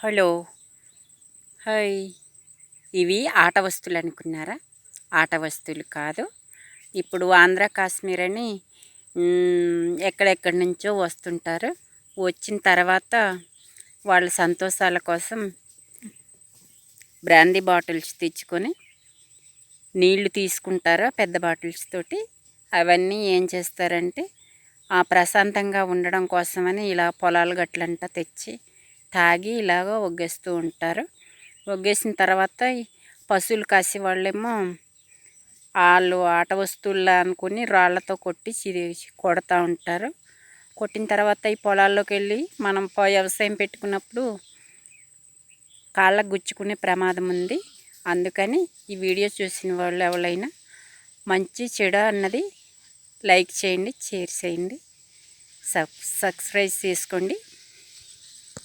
Hello hi. ఇవి ఆట వస్తువులు అనుకున్నారా? ఆట వస్తువులు కాదు. ఇప్పుడు ఆంధ్ర కాశ్మీర్ అని ఎక్కడెక్కడి నుంచో వస్తుంటారు. వచ్చిన తర్వాత వాళ్ళ సంతోషాల కోసం బ్రాందీ బాటిల్స్ తెచ్చుకొని నీళ్లు తీసుకుంటారు పెద్ద బాటిల్స్ తోటి. అవన్నీ ఏం చేస్తారంటే ప్రశాంతంగా ఉండడం కోసమని ఇలా పొలాలు గట్లంతా తెచ్చి తాగి ఇలాగ ఒగ్గేస్తూ ఉంటారు. ఒగ్గేసిన తర్వాత పశువులు కాసే వాళ్ళేమో వాళ్ళు ఆట వస్తువుల్లా అనుకుని రాళ్లతో కొట్టి కొడతా ఉంటారు. కొట్టిన తర్వాత ఈ పొలాల్లోకి వెళ్ళి మనం వ్యవసాయం పెట్టుకున్నప్పుడు కాళ్ళకు గుచ్చుకునే ప్రమాదం ఉంది. అందుకని ఈ వీడియో చూసిన వాళ్ళు ఎవరైనా మంచి చెడు అన్నది లైక్ చేయండి, షేర్ చేయండి, సబ్స్క్రైబ్ చేసుకోండి.